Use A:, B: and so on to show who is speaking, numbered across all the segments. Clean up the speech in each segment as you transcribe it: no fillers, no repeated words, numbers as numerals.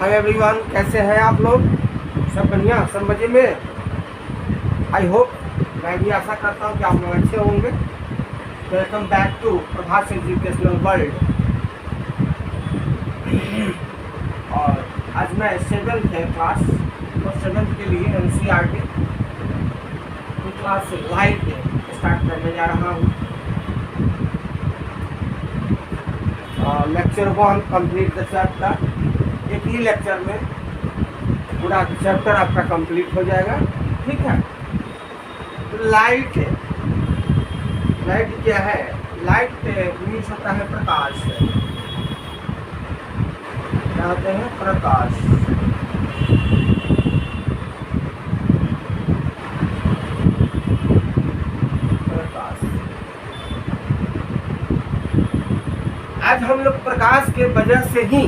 A: Hi everyone, कैसे हैं आप लोग? सब बढ़िया, सब मज़े में। आई होप, मैं भी आशा करता हूँ कि आप लोग अच्छे होंगे। Welcome back to Prabhas educational world. और आज मैं 7th है क्लास, तो 7th के लिए NCERT की क्लास लाइव स्टार्ट करने जा रहा हूँ। Lecture 1 complete the chapter. एक ही लेक्चर में पूरा चैप्टर आपका कंप्लीट हो जाएगा, ठीक है। तो लाइट क्या है? लाइट मीन्स होता है प्रकाश। क्या होते हैं? प्रकाश। आज हम लोग प्रकाश के वजह से ही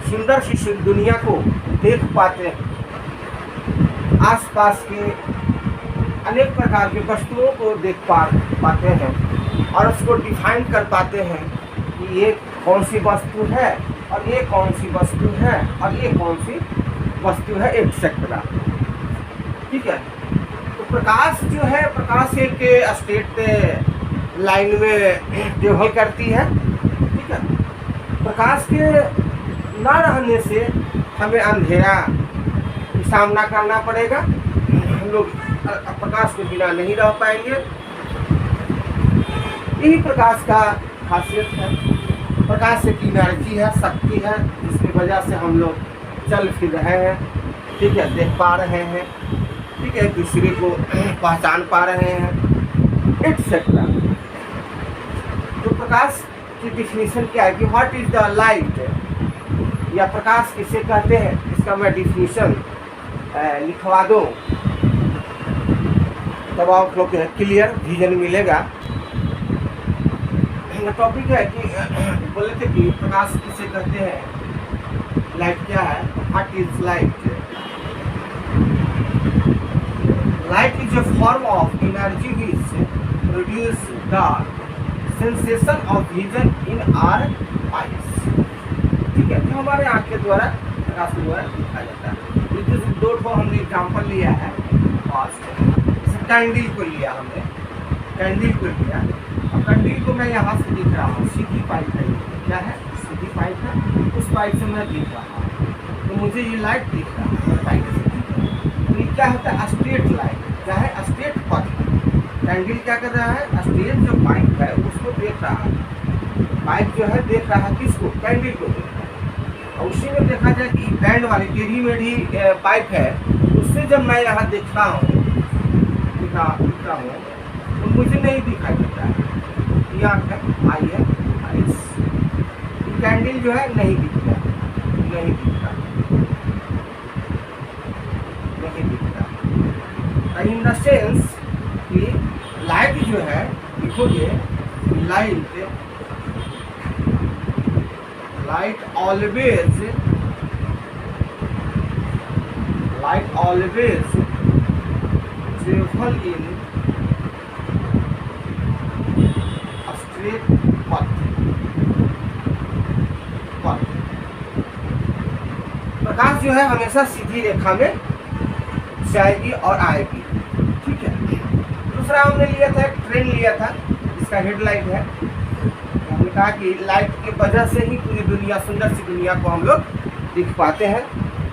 A: सुंदर सी दुनिया को देख पाते हैं। आसपास के अनेक प्रकार के वस्तुओं को देख पाते हैं और उसको डिफाइन कर पाते हैं कि ये कौन सी वस्तु है और ये कौन सी वस्तु है और ये कौन सी वस्तु है, एक्सेट्रा। ठीक है। तो प्रकाश जो है, प्रकाश एक स्ट्रेट लाइन में ट्रेवल करती है। ठीक है। प्रकाश के ना रहने से हमें अंधेरा का सामना करना पड़ेगा। हम लोग प्रकाश के बिना नहीं रह पाएंगे। यही प्रकाश का खासियत है। प्रकाश एक एनर्जी है, शक्ति है, जिसकी वजह से हम लोग चल फिर रहे हैं। ठीक है, देख पा रहे हैं। ठीक है, दूसरे को पहचान पा रहे हैं, एक्सेट्रा। तो प्रकाश की डिफिनीशन क्या है कि व्हाट इज द लाइट, या प्रकाश किसे कहते हैं, इसका मैं डिफिनीशन लिखवा दूँ तब आप लोग क्लियर विजन मिलेगा। टॉपिक है कि बोले थे कि प्रकाश किसे कहते हैं, लाइट क्या है, what is light. Light is a form of energy which produce the sensation of vision in our eyes. ठीक है, जो हमारे आँख के द्वारा, प्रकाश के द्वारा दिखा जाता है। इस दो ठो हमने एग्जाम्पल लिया है। फास्ट कैंडल को लिया हमने, कैंडल को लिया। अब कैंडल को मैं यहाँ से दिख रहा हूँ, सीधी पाइप है। क्या है? सीधी पाइप है। उस पाइप से मैं दिख रहा हूँ, तो मुझे ये लाइट दिख रहा है पाइप से। तो ये क्या होता है? स्ट्रेट लाइट, क्या है? स्ट्रेट पथ। कैंडल क्या कर रहा है? स्ट्रेट जो पाइप है उसको देख रहा है। पाइप जो है देख रहा है किसको? कैंडल को देख रहा है। और उसी में देखा जाए कि बैंड वाली टेढ़ी मेढ़ी पाइप है, उससे जब मैं यहाँ देखता हूँ तो मुझे नहीं दिखाई देता है। यहाँ तक आई है आइस, कैंडल जो है नहीं दिखता, नहीं दिखता, नहीं दिखता। इन द सेंस कि लाइट जो है, लिखोगे light always travel in a straight path। प्रकाश जो है हमेशा सीधी रेखा में जाएगी और आएगी। ठीक है। दूसरा हमने लिया था, एक ट्रेन लिया था, इसका हेडलाइट है। हमने कहा कि लाइट की वजह से ही पूरी दुनिया, सुंदर सी दुनिया को हम लोग दिख पाते हैं।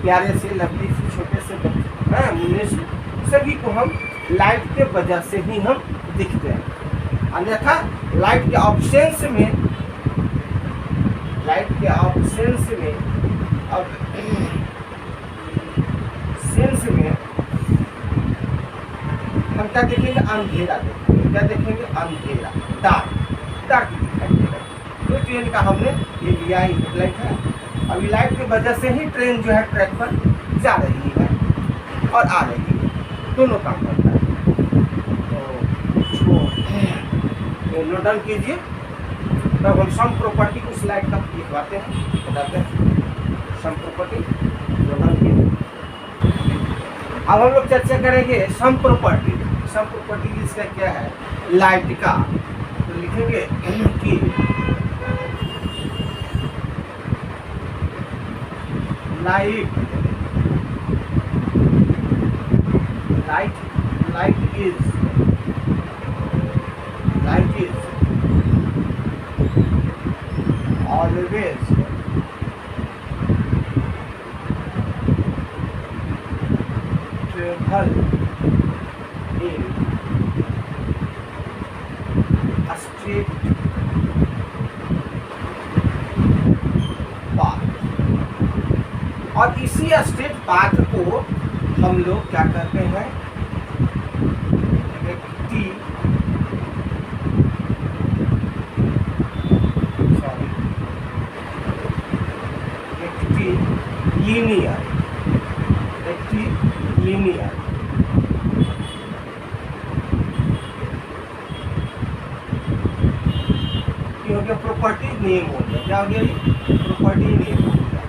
A: प्यारे से, लवली से, छोटे से बच्चे, मुन्ने से, सभी को हम लाइट के वजह से ही हम दिखते हैं। अन्यथा लाइट के ऑब्सेंस में, हम क्या देखेंगे? अंधेरा देखेंगे। क्या देखेंगे? अंधेरा, डार्क दिखाई देगा। तो ट्रेन का हमने ये लिया ही हेडलाइट है। अभी लाइट की वजह से ही ट्रेन जो है ट्रैक पर जा रही है और आ रही है, दोनों काम करता है। तो इसको नोट डाउन कीजिए। तब हम सम प्रॉपर्टी उस लाइट का लिखवाते हैं, बताते हैं। सम प्रॉपर्टी नोट डाउन कीजिए। अब हम लोग चर्चा करेंगे सम प्रॉपर्टी। सम प्रॉपर्टी इसका क्या है? लाइट का। तो लिखेंगे कि light is always travel in a straight path। और इसी स्ट्रेट पाथ को हम लोग क्या करते हैं, व्यक्ति लीनियर ये हो गया प्रॉपर्टी नेम हो गया। क्या हो गया ये? प्रॉपर्टी नेम हो गया।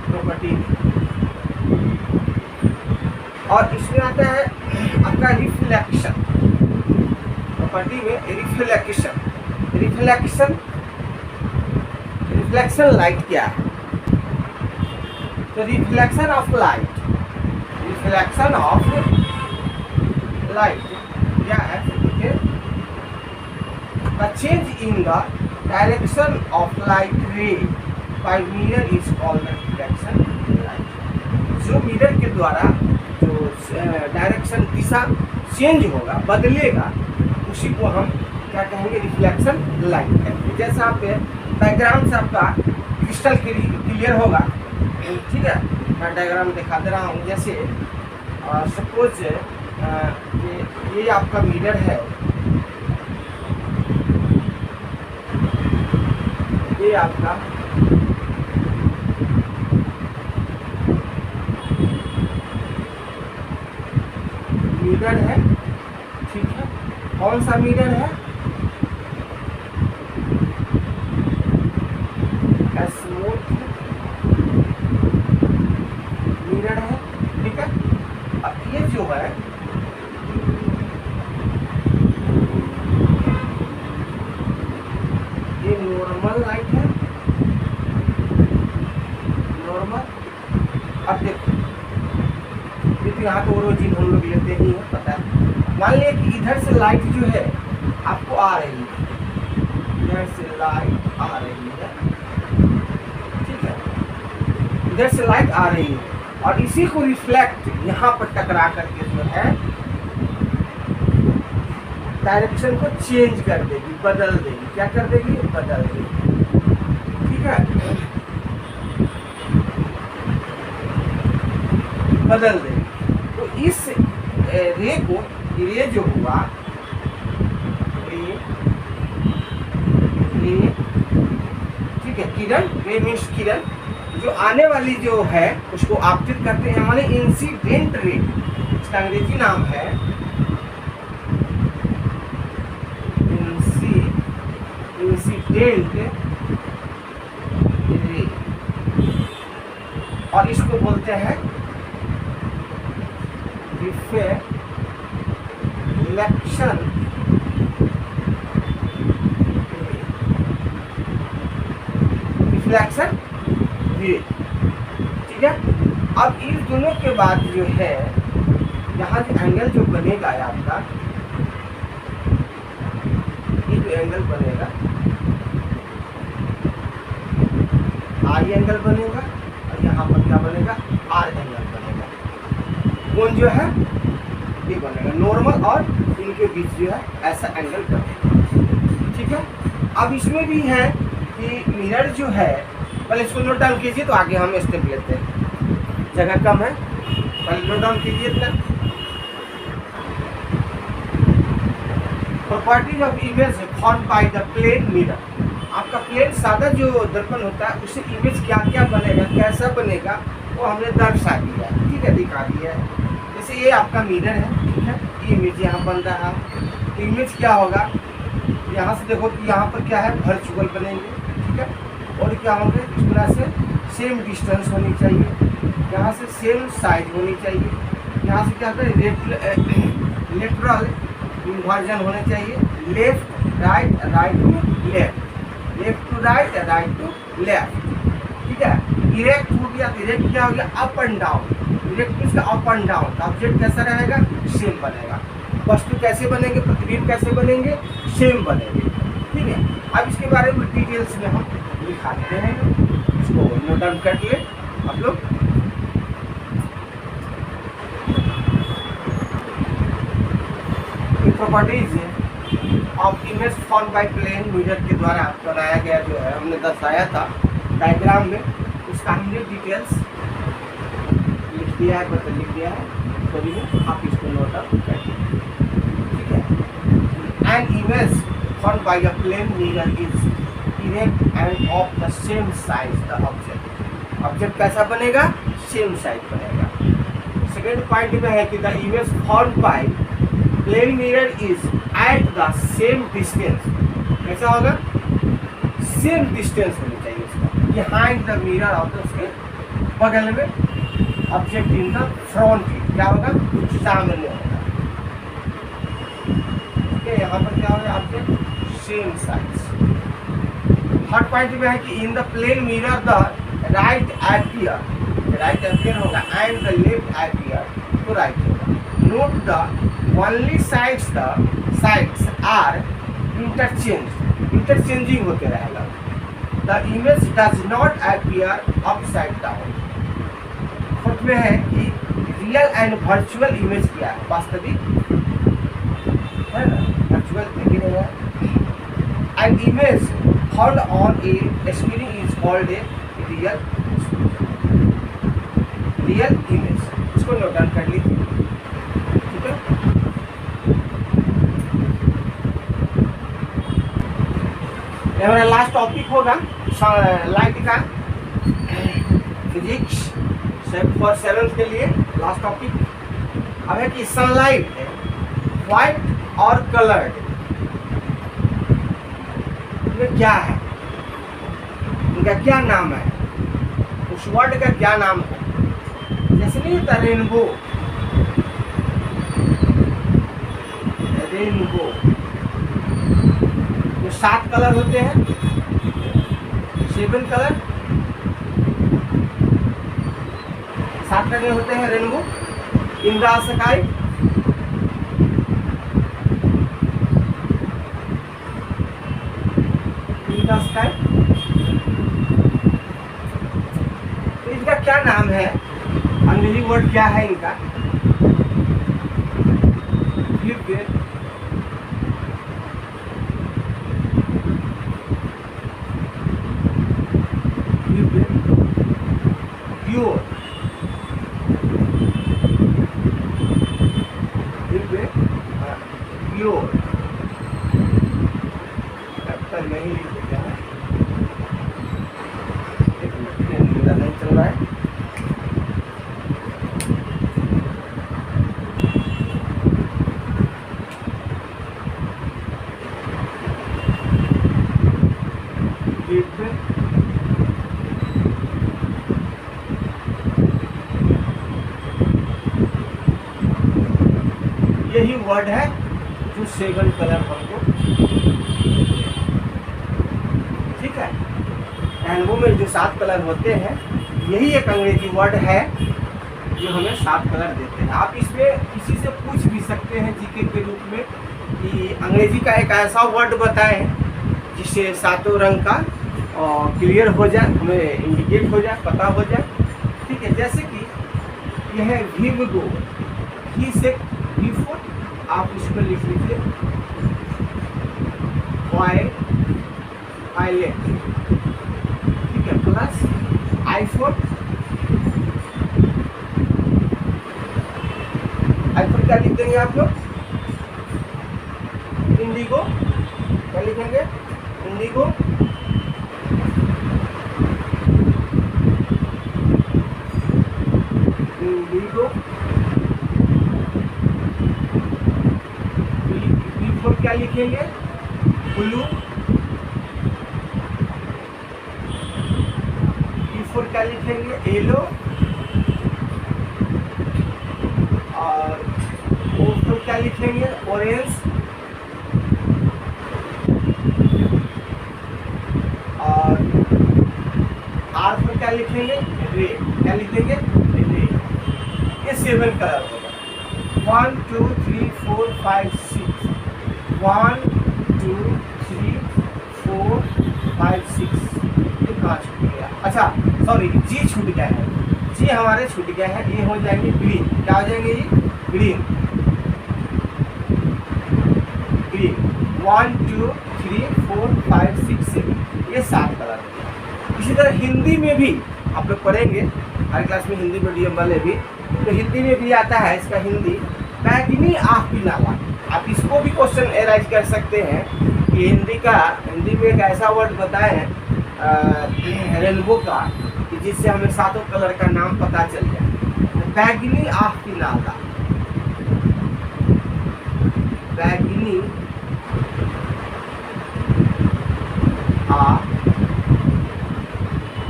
A: प्रॉपर्टी और इसमें आता है आपका रिफ्लेक्शन। प्रॉपर्टी में रिफ्लेक्शन लाइट क्या है? तो रिफ्लेक्शन ऑफ लाइट क्या है? The change in the direction of light ray by mirror is called reflection light. जो मिरर के द्वारा जो डायरेक्शन दिशा चेंज होगा, बदलेगा, उसी को हम क्या कहेंगे? रिफ्लेक्शन लाइट कहेंगे। जैसा आप डायग्राम से आपका क्रिस्टल क्लियर होगा, ठीक है। मैं डायग्राम दिखा दे रहा हूँ। जैसे सपोज ये आपका मिरर है, ये आपका मिरर है, ठीक है। कौन सा मिरर है? स्मूथ मिरर है, ठीक है। अब ये जो है ये नॉर्मल लाइट है, नॉर्मल। अब देखो यहाँ तो ओरिजिन हम लोग लेते ही हैं, पता है। मान लिया कि इधर से लाइट जो है आपको आ रही है, इधर से लाइट आ रही है, ठीक है। इधर से लाइट आ रही है और इसी को रिफ्लेक्ट यहाँ पर टकरा करके जो है डायरेक्शन को चेंज कर देगी, बदल देगी। क्या कर देगी? बदल देगी, ठीक है। बदल देगी। तो इस रे को, रे जो हुआ, रे ठीक है, किरण, रे मीन्स किरण, जो आने वाली जो है उसको आपतित करते हैं, माने इंसिडेंट रे, इसका अंग्रेजी नाम है इंसिडेंट रे, और इसको बोलते हैं रिफ्लेक्शन रे, ठीक है। अब इन दोनों के बाद जो है यहाँ जो एंगल जो बनेगा आपका, ये जो एंगल बनेगा, आई एंगल बनेगा, और यहाँ पर क्या बनेगा? आर एंगल बनेगा। कौन जो है? ये बनेगा नॉर्मल, और इनके बीच जो है ऐसा एंगल बनेगा, ठीक है। अब इसमें भी है कि मिरर जो है, पहले इसको नोट डाउन कीजिए तो आगे हम स्टेप लेते हैं, जगह कम है, पहले नोट डाउन कीजिए इतना। Properties of image form by the plane mirror. आपका प्लेन सादा जो दर्पण होता है, उससे इमेज क्या क्या बनेगा, कैसा बनेगा, वो हमने दर्शा दिया है, ठीक है, दिखा दिया है। जैसे ये आपका मिरर है, ठीक है, ये इमेज यहाँ बन रहा है। इमेज क्या होगा? यहाँ से देखो कि यहाँ पर क्या है? वर्चुअल बनेंगे, ठीक है। और क्या होंगे? इस तरह से सेम डिस्टेंस होनी चाहिए, यहाँ से सेम साइज होनी चाहिए, यहाँ से क्या होता है? लेटरल इन्वर्जन होने चाहिए, लेफ्ट राइट, राइट में left, left to right, right to left, ठीक है। इरेक्ट हो गया, इरेक्ट क्या हो गया, up and down, erect means up and down, object कैसा रहेगा, सेम बनेगा। वस्तु कैसे बनेंगे, प्रतिबिंब कैसे बनेंगे, सेम बनेंगे, ठीक है। अब इसके बारे में डिटेल्स में हम दिखाते हैं, इसको नोट डाउन कर लिए आप लोग। Properties of image form by plane mirror के द्वारा बनाया गया जो है, हमने दर्शाया था डायग्राम में, उसका हमने डिटेल्स लिख दिया है, बता लिख दिया है, सभी में आप इसको नोट डाउन कर लीजिए, ठीक है। An image form by a plane mirror is erect and of the same size the object, object कैसा बनेगा, सेम साइज बनेगा। सेकेंड पॉइंट में है कि the image form by plane mirror is at the same distance, कैसा होगा, same distance होनी चाहिए इसका, behind the mirror of the, उसके बगल में, ऑब्जेक्ट इन द फ्रंट, क्या होगा, सामने होगा, ठीक है। यहाँ पर क्या होगा, object same size. Third point में है कि in the plane mirror the right appear, right appear होगा एंड द लेफ्ट एपियर तो राइट होगा। Note the only sides, the sides are interchanging होते रहेगा। The image does not appear upside down. Fourth में है कि रियल एंड वर्चुअल इमेज क्या है, वास्तविक है ना, वर्चुअल है। An image found on A screen is called a real image, इसको नोट डाउन कर लीजिए, ठीक है। हमारा लास्ट टॉपिक होगा लाइट का, फिजिक्स फॉर 7th के लिए लास्ट टॉपिक। अब है कि सनलाइट व्हाइट और कलर्ड में क्या है, इनका क्या नाम है, उस वर्ड का क्या नाम है, जैसे नहीं होता रेनबो, रेनबो जो 7 कलर होते हैं, 7 कलर, 7 कलर होते हैं rainbow in the sky, in the sky. तो इनका क्या नाम है, अंग्रेजी वर्ड क्या है इनका, नहीं लिख देते हैं, एक मिनट मेरा नहीं चल रहा है, यही वर्ड है जो 7 कलर हमको, ठीक है। रेनबो में जो 7 कलर होते हैं, यही एक अंग्रेजी वर्ड है जो हमें 7 कलर देते हैं। आप इसमें किसी से पूछ भी सकते हैं जीके के रूप में कि अंग्रेजी का एक ऐसा वर्ड बताएं जिससे 7 रंग का क्लियर हो जाए, हमें इंडिकेट हो जाए, पता हो जाए, ठीक है। जैसे कि यह है विवगो, ही से V4, आप इसको लिख लीजिए वायलेट, ठीक है, प्लस I4, I4 क्या लिख देंगे आप लोग, इंडिगो, क्या लिखेंगे, इंडिगो, इंडिगो। B4 क्या लिखेंगे, ब्लू, B4 क्या लिखेंगे, येलो, और O4 क्या लिखेंगे, ऑरेंज, क्या लिखेंगे, रेड। क्या लिखेंगे, रेड। ये 7 कलर होगा। 1 2 3 4 5 6, 1 2 3 4 5 6, ये कहाँ छूट गया, अच्छा सॉरी जी छूट गया है, जी हमारे छूट गया है। ये हो जाएंगे ग्रीन। क्या हो जाएंगे ये, ग्रीन। ग्रीन 1 2 3 4 5 6 7, ये 7 कलर है। इसी तरह हिंदी में भी आप लोग पढ़ेंगे, हर क्लास में हिंदी मीडियम वाले भी, तो हिंदी में भी आता है इसका हिंदी, बैगनी आँख की नाला। आप इसको भी क्वेश्चन एराइज कर सकते हैं कि हिंदी में एक ऐसा वर्ड बताएं रेनबो का कि जिससे हमें 7 कलर का नाम पता चल जाए। बैगनी आँख की नाला, बैगनी आँख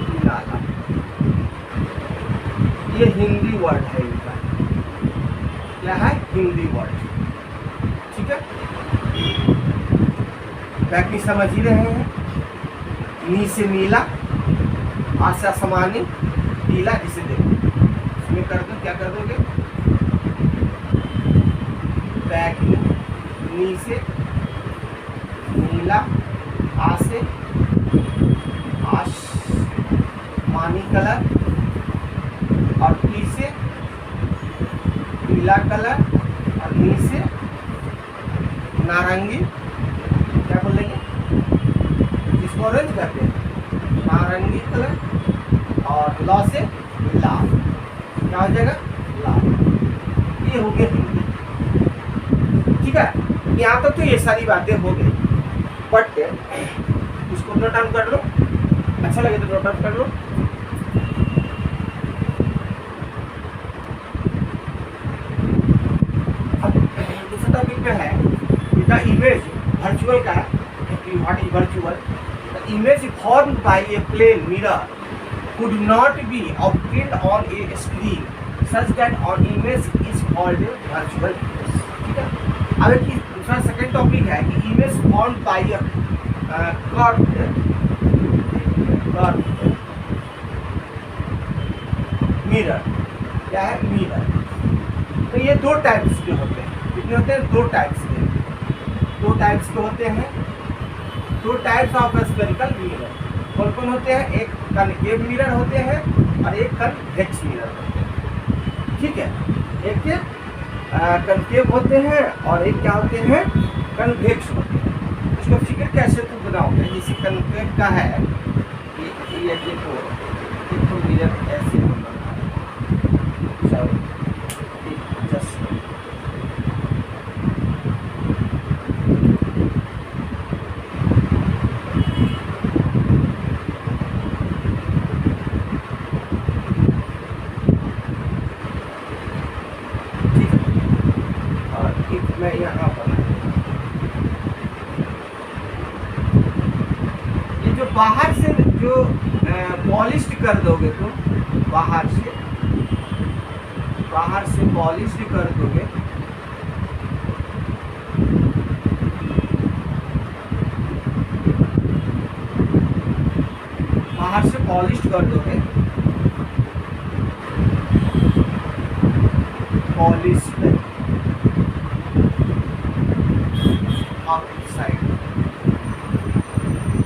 A: की नाला, ये हिंदी वर्ड है इनका। क्या है, हिंदी वर्ड। ठीक है, बैगनी समझ ही रहे हैं। नी से नीला, आ से आसमानी, नीला जिसे देखो, इसमें कर दो, क्या कर दोगे, बैगनी, नी से नीला, आ से आसमानी कलर, और टी से पीला कलर, और नी से नारंगी, क्या बोलेंगे, जिसको ऑरेंज कहते हैं, नारंगी कलर, और लॉ से लाल। क्या हो जाएगा, लाल। ये हो गया हिंदी। ठीक है, यहाँ तक तो ये सारी बातें हो गई, बट इसको नोट डाउन कर लो, अच्छा लगे तो नोट डाउन कर लो। अब दूसरा टॉपिक में है द इमेज वर्चुअल का, what is virtual, the image formed by a plane mirror could not be obtained on a screen such that an image is called a virtual image। ठीक है, अब एक दूसरा सेकंड टॉपिक है कि image formed bye a curved mirror. क्या है, mirror. तो ये 2 टाइप्स के होते हैं। कितने होते हैं, 2 टाइप्स के। 2 टाइप्स के होते हैं, 2 टाइप्स ऑफ स्फेरिकल मिरर। कौन कौन होते हैं, एक कनकेव मिरर होते हैं और एक कन्वेक्स मिरर होते हैं। ठीक है, एक कनकेव होते हैं और एक क्या होते हैं, कन्वेक्स होते हैं। उसको फिगर कैसे तुम बनाओगे, जैसे कनकेव का है, ये देखो मिरर ऐसे होता है, जस्ट मैं यहाँ पर ये जो बाहर से जो पॉलिश कर दोगे तुम, बाहर से पॉलिश कर दोगे, बाहर से पॉलिश कर दोगे, पॉलिश साइड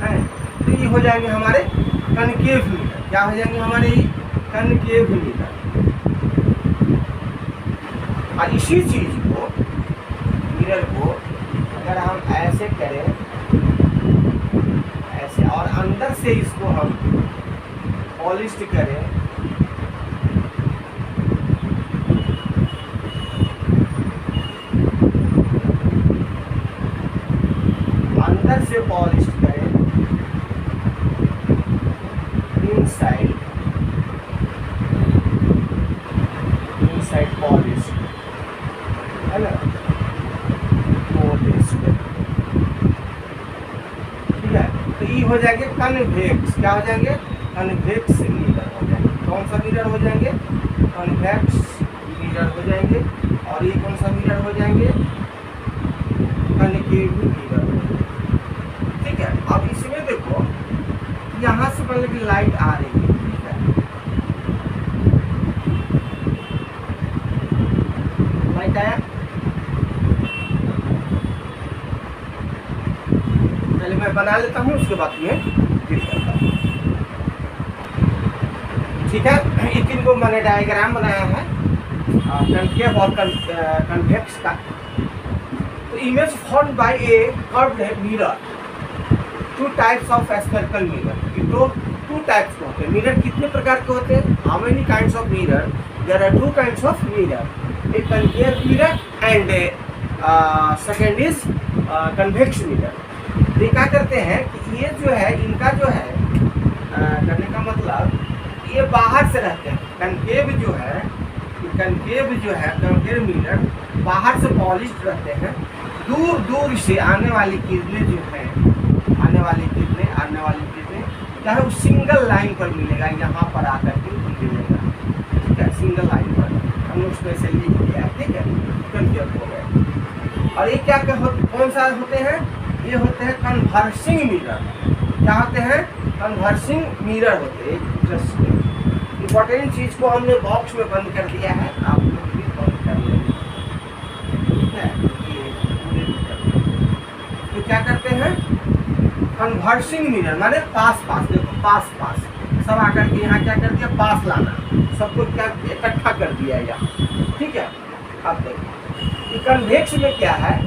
A: है, तो ये हो जाएंगे हमारे कनकेव मिरर। क्या हो जाएंगे हमारे ये कनकेव मिरर। और इसी चीज को, मिरर को अगर हम ऐसे करें, ऐसे, और अंदर से इसको हम पॉलिश करें, अंदर से पॉलिश करें, इनसाइड पॉलिश है ना, पॉलिश। ठीक है, तो ये हो जाएंगे कन्वेक्स। क्या हो जाएंगे, कन्वेक्स मिरर हो जाएंगे। कौन सा मिरर हो जाएंगे, कन्वेक्स मिरर हो जाएंगे। और ये कौन सा मिरर हो जाएंगे, कनकेव मिरर। ठीक है, अब इसमें देखो यहाँ से पहले की लाइट आ रही है, ठीक है, मैं बना लेता हूँ, उसके बाद में फिर करता हूँ। ठीक है, ये तीन को मैंने डायग्राम बनाया है कनकेव और कन्वेक्स का। तो image formed by a curved mirror, two types of spherical mirror. तो टू टाइप्स के होते हैं मिरर। कितने प्रकार के होते हैं? How many kinds of mirror? There are two kinds of mirror, a concave mirror and second is convex mirror. ये क्या करते हैं कि ये जो है इनका जो है करने का मतलब ये बाहर से रहते हैं। कनकेव जो है कनकेव मिरर बाहर से पॉलिश्ड रहते हैं। दूर दूर से आने वाली किरणें जो है आने वाली किरणें चाहे वो सिंगल लाइन पर मिलेगा, यहाँ पर आकर के मिलेगा। ठीक है, सिंगल लाइन पर हमने उसमें से लिख दिया। ठीक है, कनकेव हो गए। और ये क्या कौन सा होते हैं? ये होते हैं कन्वर्सिंग मिरर। क्या होते हैं? कन्वर्सिंग मिरर होते हैं। इम्पोर्टेंट चीज को हमने बॉक्स में बंद कर दिया है, आप लोग भी बंद कर लेंगे। ठीक है, तो क्या करते हैं? कन्वर्सिंग मिरर माने पास पास। देखो पास पास सब आकर के यहाँ क्या कर दिया? पास लाना, सबको क्या इकट्ठा कर दिया यहाँ। ठीक है, अब देखो कन्वेक्स में क्या है?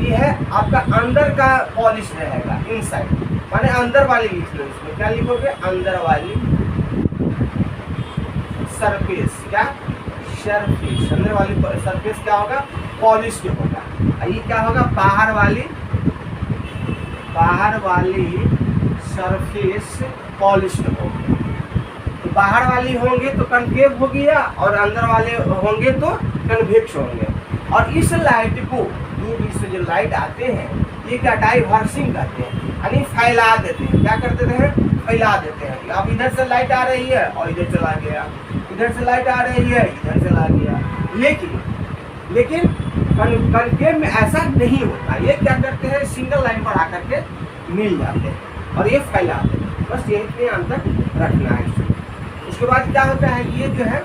A: ये है आपका अंदर का पॉलिश रहेगा, इनसाइड माने अंदर वाली लिख लो। इसमें क्या लिखोगे? अंदर वाली सरफेस। क्या? सरफेस। अंदर वाली सरफेस क्या होगा? पॉलिश होगा। ये क्या होगा? बाहर वाली सरफेस पॉलिश होगी। तो बाहर वाली होंगे तो कनकेव हो गया, और अंदर वाले होंगे तो कन्वेक्स होंगे। और इस लाइट को दूर से जो लाइट आते हैं ये क्या डाइवर्सिंग कहते हैं, यानी फैला देते हैं। क्या कर देते हैं? फैला देते हैं। अब इधर से लाइट आ रही है और इधर चला गया, इधर से लाइट आ रही है इधर चला गया। लेकिन कनकेव में ऐसा नहीं होता। ये क्या करते हैं? सिंगल लाइन पर आकर के मिल जाते हैं और ये फैलाते हैं। बस ये इतने अंतर रखना है। उसके बाद क्या होता है? ये जो है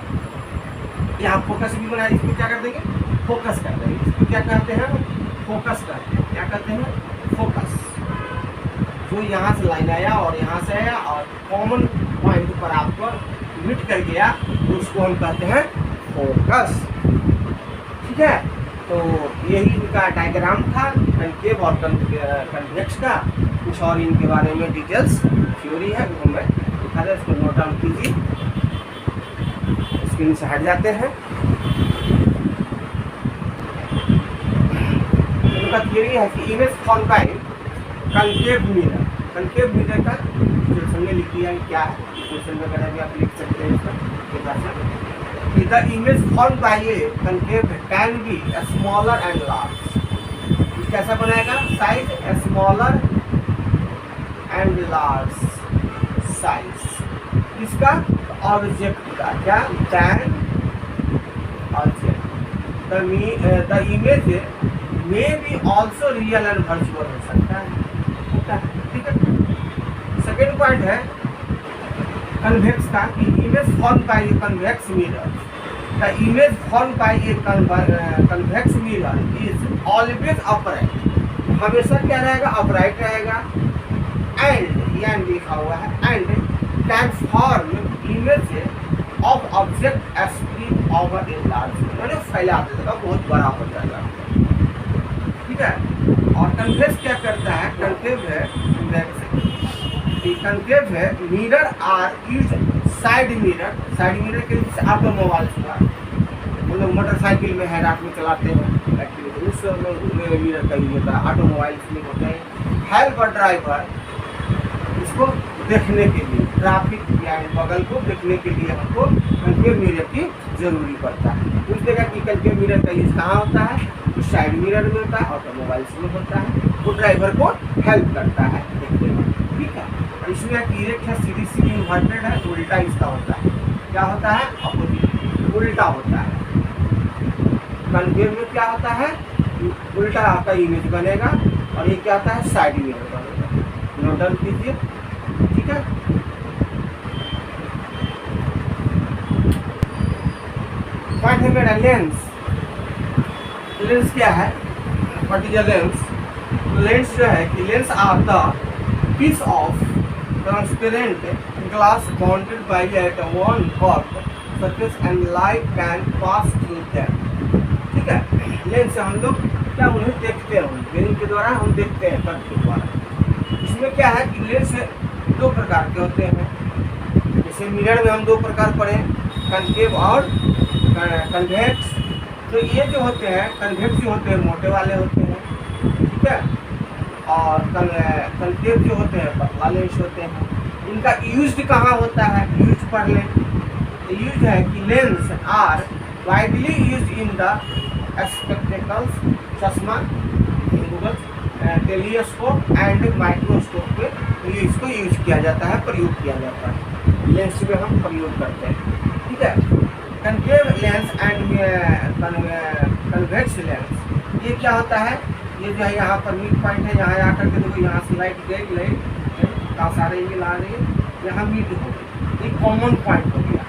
A: यहाँ फोकस भी बनाए, इसको क्या कर देंगे? फोकस कर देंगे। इसको क्या कहते हैं? फोकस करते हैं। क्या कहते हैं? फोकस। जो यहाँ से लाइन आया और यहाँ से आया और कॉमन पॉइंट पर आपको मिट कर गया तो उसको हम कहते हैं फोकस। ठीक है, तो यही इनका डायग्राम था कनकेव और कन्वेक्स का। कुछ और इनके बारे में डिटेल्स थ्योरी है वो मैं दिखा दे, उसको नोट डाउन कीजिए। स्क्रीन से हट जाते हैं। उनका थ्योरी है कि image form bye concave mirror. Concave mirror का क्वेश्चन में लिख दिया क्या है, क्वेश्चन वगैरह भी आप लिख सकते हैं इसका। The image formed by a concave can be smaller and large. कैसा बनाएगा? Size smaller and large size. इसका ऑब्जेक्ट का क्या? than object. The image may be also real and virtual हो सकता है। ठीक है। सेकेंड पॉइंट है कन्वेक्स का, image form bye convex mirror. The image formed by a convex mirror is always upright. हमेशा क्या रहेगा? upright रहेगा। And यहाँ लिखा हुआ है and can form image of object as spread over a large, मतलब फैला देगा, बहुत बड़ा हो जाएगा। ठीक है। और कन्वेक्स क्या करता है? कनकेव है mirror are use side mirror के लिए ऑटोमोबाइल्स का, मतलब मोटरसाइकिल में है, रात में चलाते हैं एक्टिविटी, उस मिरर का यूज होता है। ऑटोमोबाइल्स में होते हैं। हेल्प ड्राइवर इसको देखने के लिए, ट्रैफिक या बगल को देखने के लिए हमको कनकेव मिरर की जरूरी पड़ता है। पूछेगा कि कनकेव मिरर का यूज कहाँ होता है? तो साइड मिरर में होता है, ऑटोमोबाइल्स में होता है। वो ड्राइवर को हेल्प करता है देखने में। ठीक है। इसमें डायरेक्ट है, सीधी इन्वर्टेड है, उल्टा इसका होता है। क्या होता है? अपोजिट, उल्टा होता है। कनकेव में क्या होता है? उल्टा आपका इमेज बनेगा और ये क्या होता है? साइड मिरर बनेगा। नोट डाउन कीजिए। ठीक है। पॉइंट है मेरा लेंस। लेंस क्या है? What is a lens? Lens जो है कि lens are the piece of transparent glass bounded by at one curve surface and light can pass through that. ठीक है, लेंस से हम लोग क्या उन्हें देखते हैं, लेंस के द्वारा हम देखते हैं कर्व के द्वारा। इसमें क्या है कि लेंस दो प्रकार के होते हैं, जैसे मिरर में हम दो प्रकार पढ़े, कनकेव और कन्वेक्स। तो ये जो होते हैं कन्वेक्स जो होते हैं मोटे वाले होते हैं, ठीक है, और कनकेव जो होते हैं पतला लेंस होते हैं। इनका यूज्ड कहाँ होता है, यूज पढ़ लें। यूज है कि lens are widely use in the spectacles, चश्मा, गूगल, टेलीस्कोप एंड माइक्रोस्कोप में ये इसको यूज किया जाता है, प्रयोग किया जाता है, लेंस में हम प्रयोग करते हैं। ठीक है, concave lens and convex lens, ये क्या होता है, ये जो है यहाँ पर मिड पॉइंट है, यहाँ आकर के देखो यहाँ से लाइट गई, लाइट पास आ रही है, ला रही है, यहाँ मिड हो गई, एक कॉमन पॉइंट हो गया।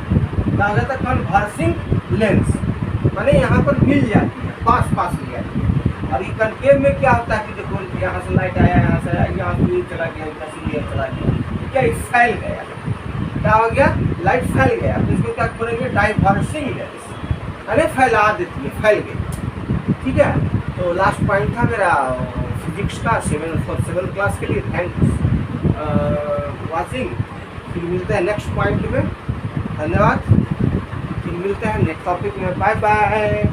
A: क्या हो जाता है, कन्वर्सिंग लेंस, माने यहाँ पर मिल जाती है, पास पास मिल जाती है। और ये कनकेव में क्या होता है कि देखो यहाँ से लाइट आया, यहाँ से आया, यहाँ से ये चला गया, यहाँ से ये चला गया, क्या फैल गया, क्या हो गया, लाइट फैल गया, तो इसको क्या करेंगे, डाइवर्सिंग लेंस, यानी फैला देती है, फैल गई। ठीक है, तो लास्ट पॉइंट था मेरा फिजिक्स का 7 क्लास के लिए। थैंक्स वाचिंग, फिर मिलते हैं नेक्स्ट पॉइंट में, धन्यवाद, फिर मिलते हैं नेक्स्ट टॉपिक में, बाय बाय।